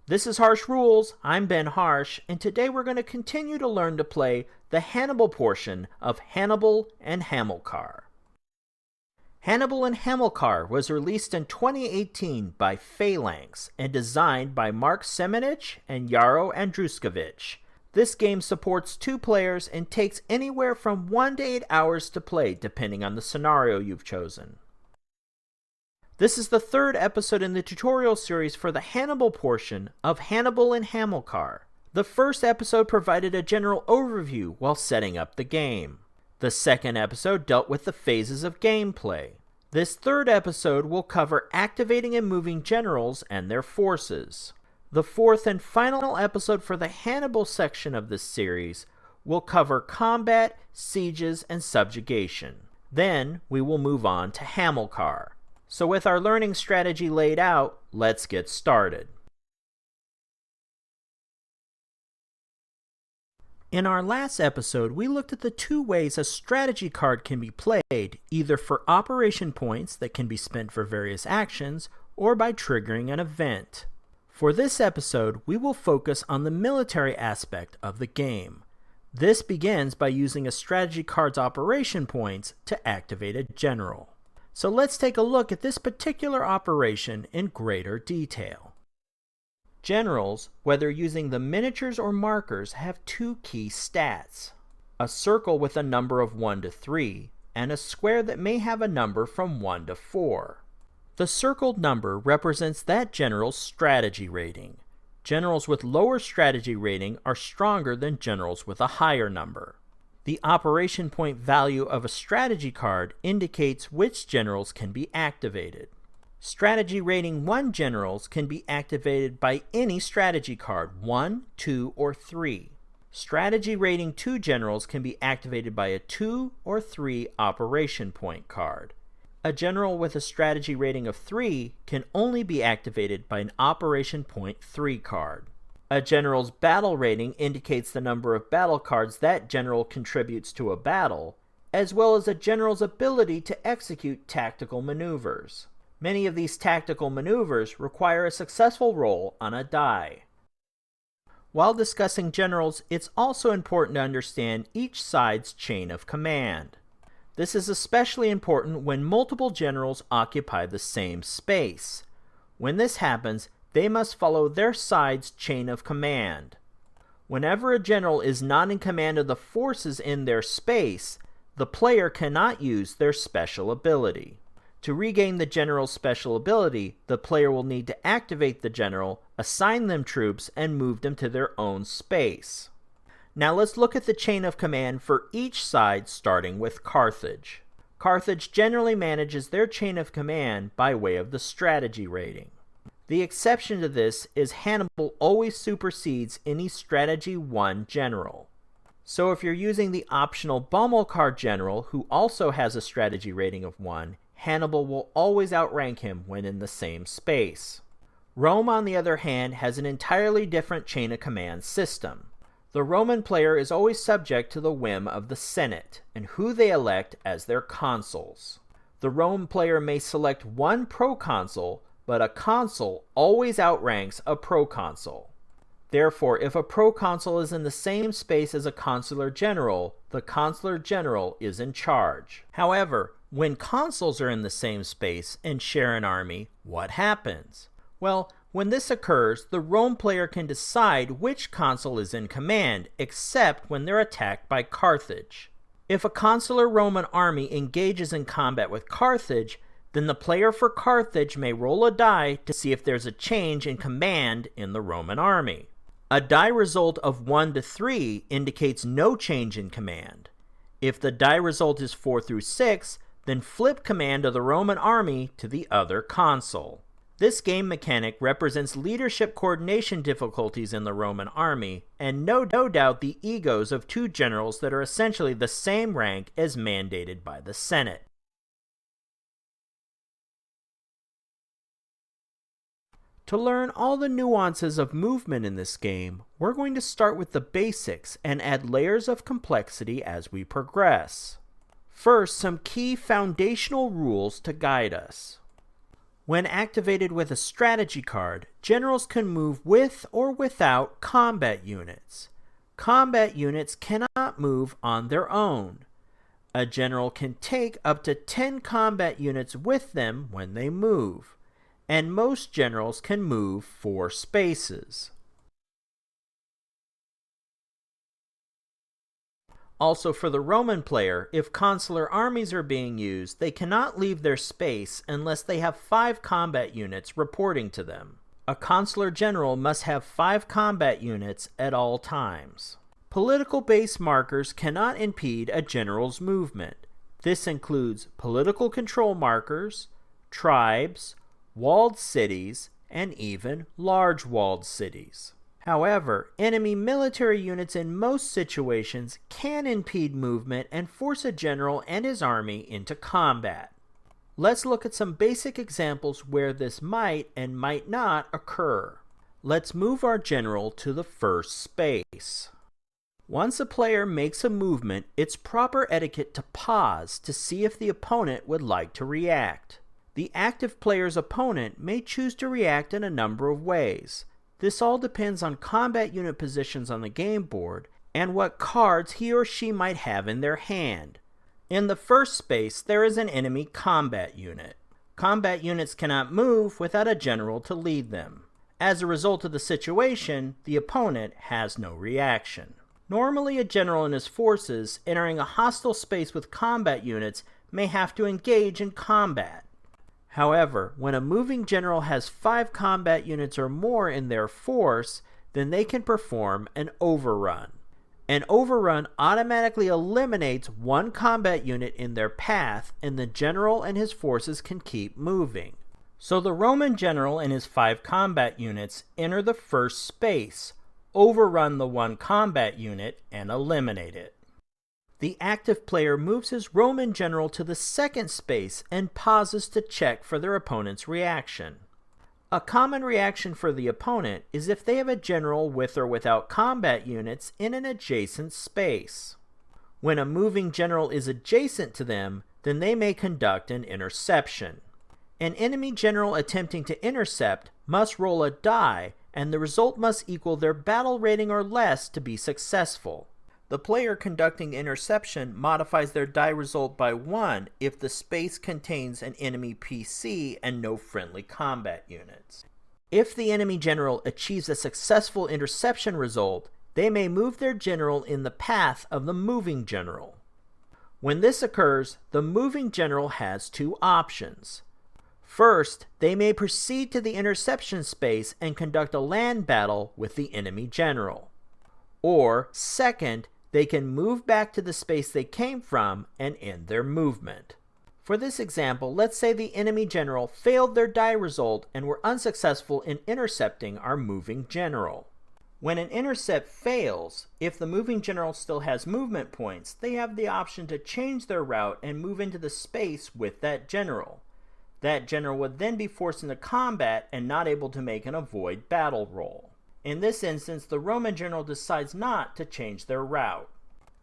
This is Harsh Rules. I'm Ben Harsh, and today we're going to continue to learn to play the Hannibal portion of Hannibal and Hamilcar. Hannibal and Hamilcar was released in 2018 by Phalanx and designed by Mark Semenich and Yaro Andruskevich. This game supports 2 players and takes anywhere from 1 to 8 hours to play depending on the scenario you've chosen. This is the 3rd episode in the tutorial series for the Hannibal portion of Hannibal and Hamilcar. The first episode provided a general overview while setting up the game. The second episode dealt with the phases of gameplay. This 3rd episode will cover activating and moving generals and their forces. The 4th and final episode for the Hannibal section of this series will cover combat, sieges, and subjugation. Then we will move on to Hamilcar. So with our learning strategy laid out, let's get started. In our last episode, we looked at the 2 ways a strategy card can be played, either for operation points that can be spent for various actions, or by triggering an event. For this episode, we will focus on the military aspect of the game. This begins by using a strategy card's operation points to activate a general. So let's take a look at this particular operation in greater detail. Generals, whether using the miniatures or markers, have 2 key stats: a circle with a number of 1 to 3, and a square that may have a number from 1 to 4. The circled number represents that general's strategy rating. Generals with lower strategy rating are stronger than generals with a higher number. The operation point value of a strategy card indicates which generals can be activated. Strategy rating 1 generals can be activated by any strategy card, 1, 2, or 3. Strategy rating 2 generals can be activated by a 2 or 3 operation point card. A general with a strategy rating of 3 can only be activated by an operation point 3 card. A general's battle rating indicates the number of battle cards that general contributes to a battle, as well as a general's ability to execute tactical maneuvers. Many of these tactical maneuvers require a successful roll on a die. While discussing generals, it's also important to understand each side's chain of command. This is especially important when multiple generals occupy the same space. When this happens, they must follow their side's chain of command. Whenever a general is not in command of the forces in their space, the player cannot use their special ability. To regain the general's special ability, the player will need to activate the general, assign them troops, and move them to their own space. Now let's look at the chain of command for each side, starting with Carthage. Carthage generally manages their chain of command by way of the strategy rating. The exception to this is Hannibal always supersedes any strategy 1 general. So if you're using the optional Hamilcar general, who also has a strategy rating of 1, Hannibal will always outrank him when in the same space. Rome, on the other hand, has an entirely different chain of command system. The Roman player is always subject to the whim of the Senate and who they elect as their consuls. The Rome player may select 1 proconsul, but a consul always outranks a proconsul. Therefore, if a proconsul is in the same space as a consular general, the consular general is in charge. However, when consuls are in the same space and share an army, what happens? Well, when this occurs, the Rome player can decide which consul is in command, except when they're attacked by Carthage. If a consular Roman army engages in combat with Carthage, then the player for Carthage may roll a die to see if there's a change in command in the Roman army. A die result of 1 to 3 indicates no change in command. If the die result is 4 through 6, then flip command of the Roman army to the other consul. This game mechanic represents leadership coordination difficulties in the Roman army, and no doubt the egos of 2 generals that are essentially the same rank as mandated by the Senate. To learn all the nuances of movement in this game, we're going to start with the basics and add layers of complexity as we progress. First, some key foundational rules to guide us. When activated with a strategy card, generals can move with or without combat units. Combat units cannot move on their own. A general can take up to 10 combat units with them when they move, and most generals can move 4 spaces. Also, for the Roman player, if consular armies are being used, they cannot leave their space unless they have 5 combat units reporting to them. A consular general must have 5 combat units at all times. Political base markers cannot impede a general's movement. This includes political control markers, tribes, walled cities, and even large walled cities. However, enemy military units in most situations can impede movement and force a general and his army into combat. Let's look at some basic examples where this might and might not occur. Let's move our general to the first space. Once a player makes a movement, it's proper etiquette to pause to see if the opponent would like to react. The active player's opponent may choose to react in a number of ways. This all depends on combat unit positions on the game board and what cards he or she might have in their hand. In the first space, there is an enemy combat unit. Combat units cannot move without a general to lead them. As a result of the situation, the opponent has no reaction. Normally, a general and his forces entering a hostile space with combat units may have to engage in combat. However, when a moving general has 5 combat units or more in their force, then they can perform an overrun. An overrun automatically eliminates 1 combat unit in their path, and the general and his forces can keep moving. So the Roman general and his 5 combat units enter the first space, overrun the 1 combat unit, and eliminate it. The active player moves his Roman general to the second space and pauses to check for their opponent's reaction. A common reaction for the opponent is if they have a general with or without combat units in an adjacent space. When a moving general is adjacent to them, then they may conduct an interception. An enemy general attempting to intercept must roll a die, and the result must equal their battle rating or less to be successful. The player conducting interception modifies their die result by 1 if the space contains an enemy PC and no friendly combat units. If the enemy general achieves a successful interception result, they may move their general in the path of the moving general. When this occurs, the moving general has 2 options. First, they may proceed to the interception space and conduct a land battle with the enemy general. Or, second, they can move back to the space they came from and end their movement. For this example, let's say the enemy general failed their die result and were unsuccessful in intercepting our moving general. When an intercept fails, if the moving general still has movement points, they have the option to change their route and move into the space with that general. That general would then be forced into combat and not able to make an avoid battle roll. In this instance, the Roman general decides not to change their route.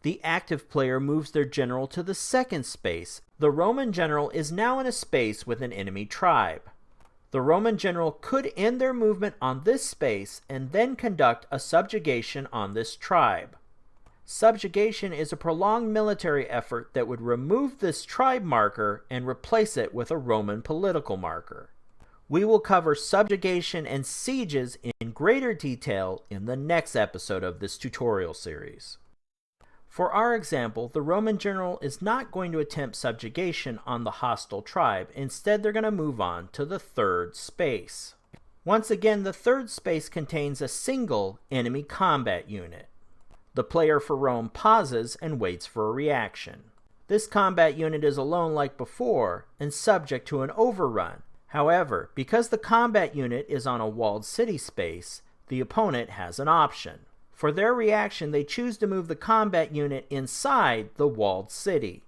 The active player moves their general to the second space. The Roman general is now in a space with an enemy tribe. The Roman general could end their movement on this space and then conduct a subjugation on this tribe. Subjugation is a prolonged military effort that would remove this tribe marker and replace it with a Roman political marker. We will cover subjugation and sieges in greater detail in the next episode of this tutorial series. For our example, the Roman general is not going to attempt subjugation on the hostile tribe. Instead, they're going to move on to the third space. Once again, the third space contains a single enemy combat unit. The player for Rome pauses and waits for a reaction. This combat unit is alone like before and subject to an overrun. However, because the combat unit is on a walled city space, the opponent has an option. For their reaction, they choose to move the combat unit inside the walled city.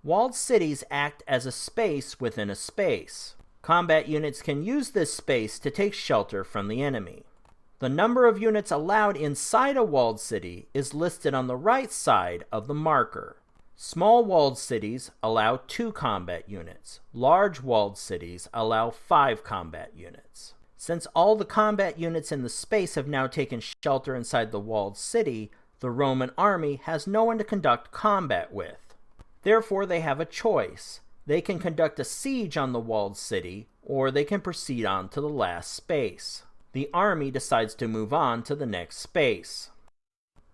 Walled cities act as a space within a space. Combat units can use this space to take shelter from the enemy. The number of units allowed inside a walled city is listed on the right side of the marker. Small walled cities allow 2 combat units. Large walled cities allow 5 combat units. Since all the combat units in the space have now taken shelter inside the walled city, the Roman army has no one to conduct combat with. Therefore, they have a choice. They can conduct a siege on the walled city, or they can proceed on to the last space. The army decides to move on to the next space.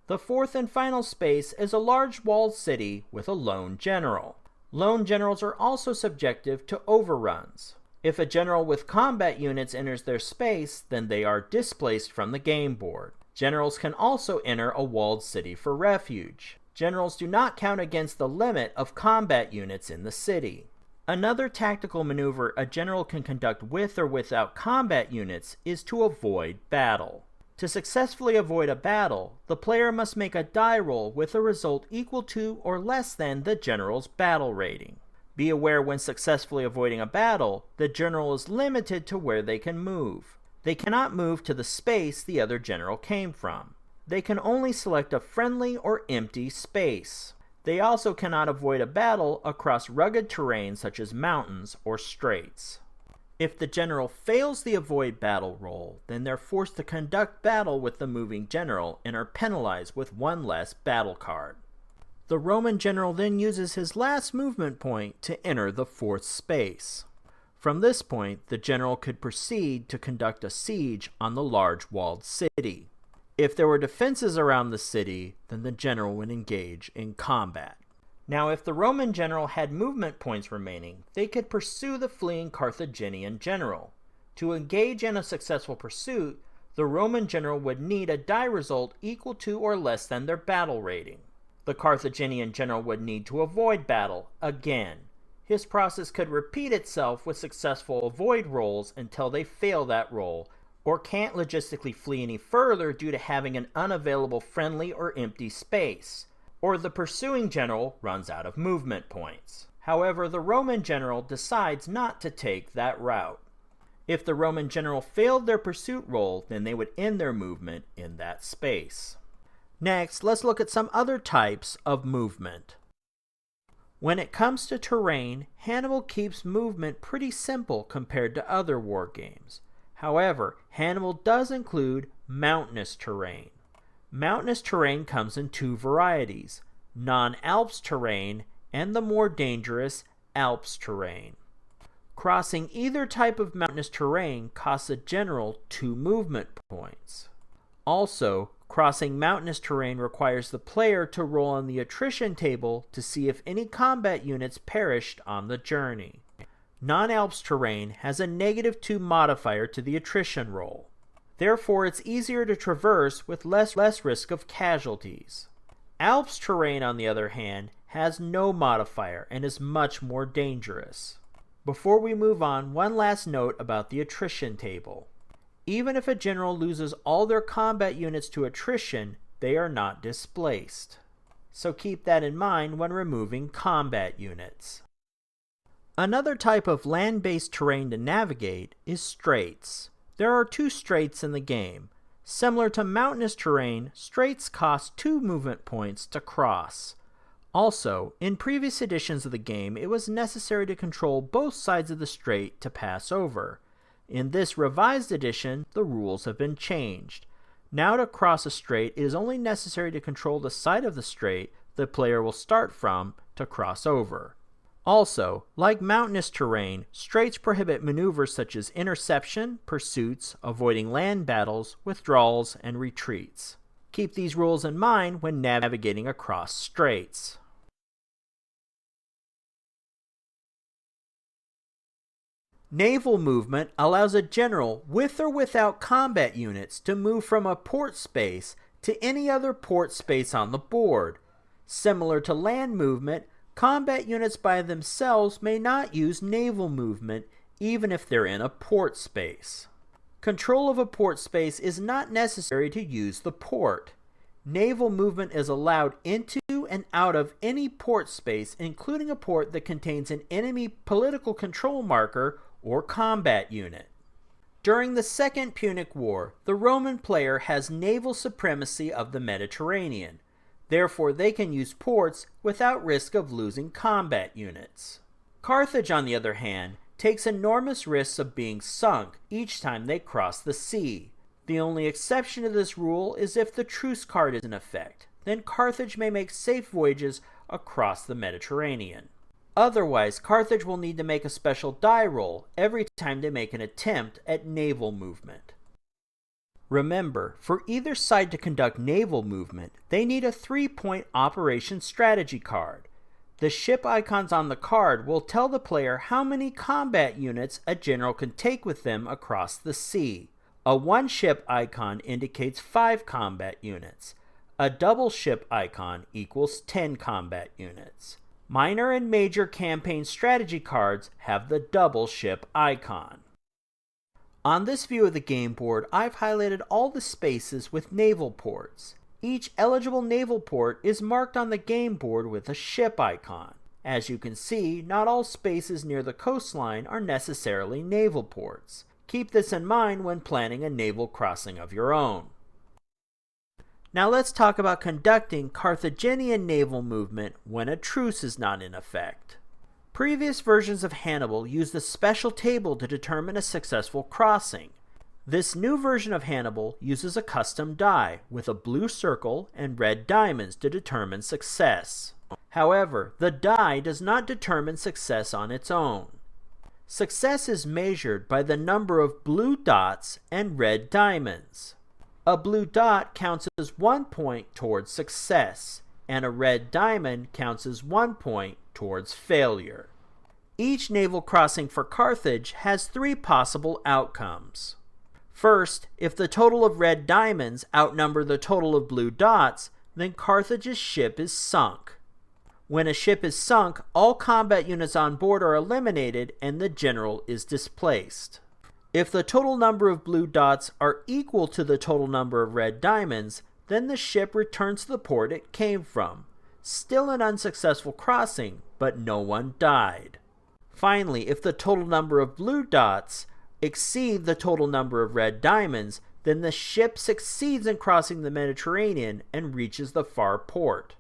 The fourth and final space is a large walled city with a lone general. Lone generals are also subjective to overruns. If a general with combat units enters their space, then they are displaced from the game board. Generals can also enter a walled city for refuge. Generals do not count against the limit of combat units in the city. Another tactical maneuver a general can conduct with or without combat units is to avoid battle. To successfully avoid a battle, the player must make a die roll with a result equal to or less than the general's battle rating. Be aware when successfully avoiding a battle, the general is limited to where they can move. They cannot move to the space the other general came from. They can only select a friendly or empty space. They also cannot avoid a battle across rugged terrain such as mountains or straits. If the general fails the avoid battle roll, then they're forced to conduct battle with the moving general and are penalized with 1 less battle card. The Roman general then uses his last movement point to enter the 4th space. From this point, the general could proceed to conduct a siege on the large walled city. If there were defenses around the city, then the general would engage in combat. Now, if the Roman general had movement points remaining, they could pursue the fleeing Carthaginian general. To engage in a successful pursuit, the Roman general would need a die result equal to or less than their battle rating. The Carthaginian general would need to avoid battle again. His process could repeat itself with successful avoid rolls until they fail that roll, or can't logistically flee any further due to having an unavailable friendly or empty space, or the pursuing general runs out of movement points. However, the Roman general decides not to take that route. If the Roman general failed their pursuit roll, then they would end their movement in that space. Next, let's look at some other types of movement. When it comes to terrain, Hannibal keeps movement pretty simple compared to other war games. However, Hannibal does include mountainous terrain. Mountainous terrain comes in 2 varieties, non-Alps terrain and the more dangerous Alps terrain. Crossing either type of mountainous terrain costs a general 2 movement points. Also, crossing mountainous terrain requires the player to roll on the attrition table to see if any combat units perished on the journey. Non-Alps terrain has a -2 modifier to the attrition roll. Therefore, it's easier to traverse with less risk of casualties. Alps terrain, on the other hand, has no modifier and is much more dangerous. Before we move on, one last note about the attrition table. Even if a general loses all their combat units to attrition, they are not displaced. So keep that in mind when removing combat units. Another type of land-based terrain to navigate is straits. There are 2 straits in the game. Similar to mountainous terrain, straits cost 2 movement points to cross. Also, in previous editions of the game, it was necessary to control both sides of the strait to pass over. In this revised edition, the rules have been changed. Now to cross a strait, it is only necessary to control the side of the strait the player will start from to cross over. Also, like mountainous terrain, straits prohibit maneuvers such as interception, pursuits, avoiding land battles, withdrawals, and retreats. Keep these rules in mind when navigating across straits. Naval movement allows a general with or without combat units to move from a port space to any other port space on the board. Similar to land movement, combat units by themselves may not use naval movement even if they're in a port space. Control of a port space is not necessary to use the port. Naval movement is allowed into and out of any port space, including a port that contains an enemy political control marker or combat unit. During the Second Punic War, the Roman player has naval supremacy of the Mediterranean. Therefore, they can use ports without risk of losing combat units. Carthage, on the other hand, takes enormous risks of being sunk each time they cross the sea. The only exception to this rule is if the truce card is in effect. Then Carthage may make safe voyages across the Mediterranean. Otherwise, Carthage will need to make a special die roll every time they make an attempt at naval movement. Remember, for either side to conduct naval movement, they need a 3-point operation strategy card. The ship icons on the card will tell the player how many combat units a general can take with them across the sea. A one-ship icon indicates 5 combat units. A double ship icon equals 10 combat units. Minor and major campaign strategy cards have the double ship icon. On this view of the game board, I've highlighted all the spaces with naval ports. Each eligible naval port is marked on the game board with a ship icon. As you can see, not all spaces near the coastline are necessarily naval ports. Keep this in mind when planning a naval crossing of your own. Now let's talk about conducting Carthaginian naval movement when a truce is not in effect. Previous versions of Hannibal used a special table to determine a successful crossing. This new version of Hannibal uses a custom die with a blue circle and red diamonds to determine success. However, the die does not determine success on its own. Success is measured by the number of blue dots and red diamonds. A blue dot counts as 1 point towards success, and a red diamond counts as 1 point towards failure. Each naval crossing for Carthage has 3 possible outcomes. First, if the total of red diamonds outnumber the total of blue dots, then Carthage's ship is sunk. When a ship is sunk, all combat units on board are eliminated and the general is displaced. If the total number of blue dots are equal to the total number of red diamonds, then the ship returns to the port it came from. Still an unsuccessful crossing, but no one died. Finally, if the total number of blue dots exceed the total number of red diamonds, then the ship succeeds in crossing the Mediterranean and reaches the far port.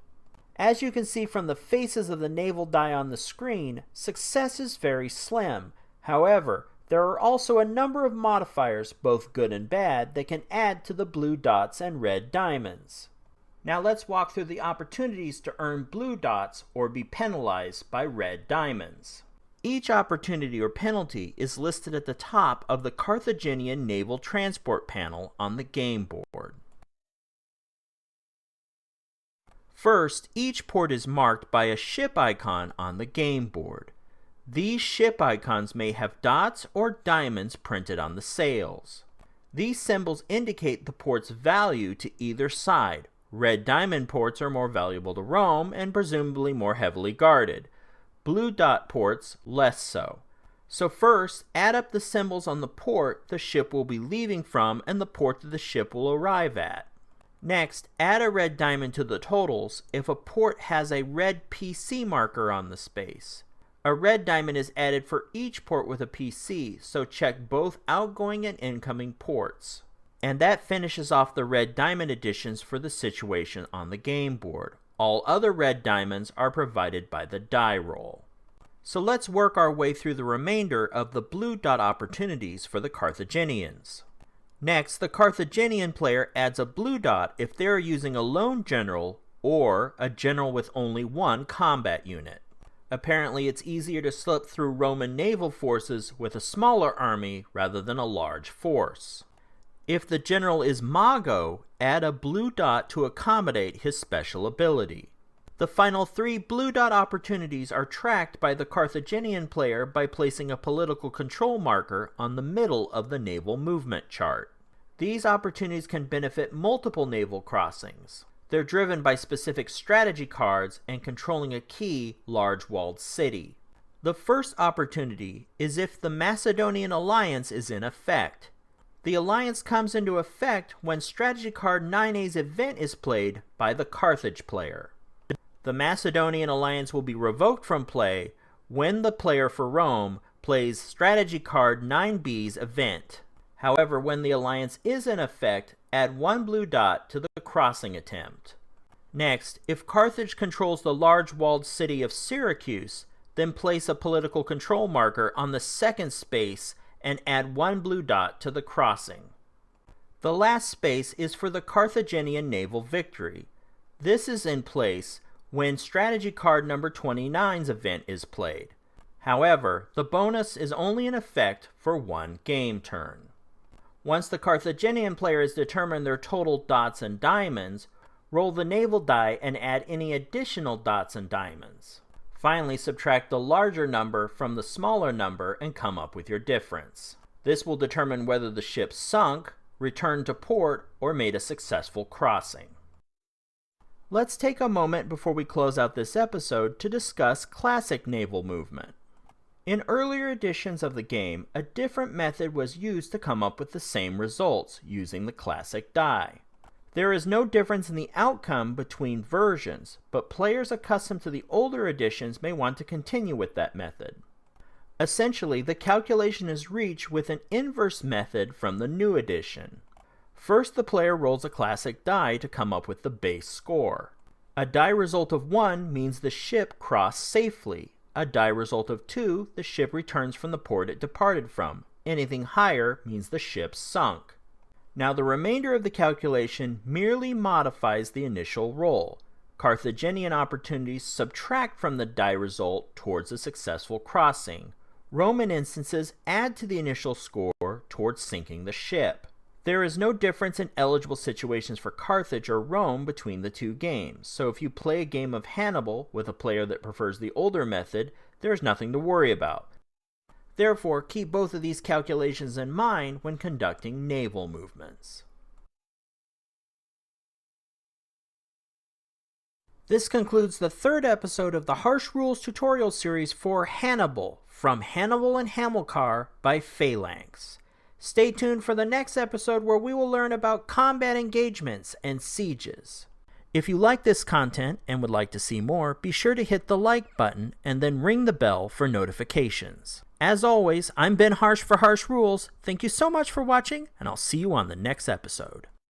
As you can see from the faces of the naval die on the screen, success is very slim. However, there are also a number of modifiers, both good and bad, that can add to the blue dots and red diamonds. Now let's walk through the opportunities to earn blue dots or be penalized by red diamonds. Each opportunity or penalty is listed at the top of the Carthaginian Naval Transport panel on the game board. First, each port is marked by a ship icon on the game board. These ship icons may have dots or diamonds printed on the sails. These symbols indicate the port's value to either side. Red diamond ports are more valuable to Rome and presumably more heavily guarded. Blue dot ports less so. So first, add up the symbols on the port the ship will be leaving from and the port that the ship will arrive at. Next, add a red diamond to the totals if a port has a red PC marker on the space. A red diamond is added for each port with a PC, so check both outgoing and incoming ports. And that finishes off the red diamond additions for the situation on the game board. All other red diamonds are provided by the die roll. So let's work our way through the remainder of the blue dot opportunities for the Carthaginians. Next, the Carthaginian player adds a blue dot if they are using a lone general or a general with only 1 combat unit. Apparently, it's easier to slip through Roman naval forces with a smaller army rather than a large force. If the general is Mago, add a blue dot to accommodate his special ability. The final 3 blue dot opportunities are tracked by the Carthaginian player by placing a political control marker on the middle of the naval movement chart. These opportunities can benefit multiple naval crossings. They're driven by specific strategy cards and controlling a key large walled city. The first opportunity is if the Macedonian alliance is in effect. The alliance comes into effect when strategy card 9A's event is played by the Carthage player. The Macedonian alliance will be revoked from play when the player for Rome plays strategy card 9B's event. However, when the alliance is in effect, add 1 blue dot to the crossing attempt. Next, if Carthage controls the large walled city of Syracuse, then place a political control marker on the second space and add 1 blue dot to the crossing. The last space is for the Carthaginian naval victory. This is in place when strategy card number 29's event is played. However, the bonus is only in effect for 1 game turn. Once the Carthaginian player has determined their total dots and diamonds, roll the naval die and add any additional dots and diamonds. Finally, subtract the larger number from the smaller number and come up with your difference. This will determine whether the ship sunk, returned to port, or made a successful crossing. Let's take a moment before we close out this episode to discuss classic naval movement. In earlier editions of the game, a different method was used to come up with the same results, using the classic die. There is no difference in the outcome between versions, but players accustomed to the older editions may want to continue with that method. Essentially, the calculation is reached with an inverse method from the new edition. First, the player rolls a classic die to come up with the base score. A die result of 1 means the ship crossed safely. A die result of 2, the ship returns from the port it departed from. Anything higher means the ship sunk. Now the remainder of the calculation merely modifies the initial roll. Carthaginian opportunities subtract from the die result towards a successful crossing. Roman instances add to the initial score towards sinking the ship. There is no difference in eligible situations for Carthage or Rome between the two games, so if you play a game of Hannibal with a player that prefers the older method, there is nothing to worry about. Therefore, keep both of these calculations in mind when conducting naval movements. This concludes the 3rd episode of the Harsh Rules tutorial series for Hannibal, from Hannibal and Hamilcar by Phalanx. Stay tuned for the next episode where we will learn about combat engagements and sieges. If you like this content and would like to see more, be sure to hit the like button and then ring the bell for notifications. As always, I'm Ben Harsh for Harsh Rules. Thank you so much for watching, and I'll see you on the next episode.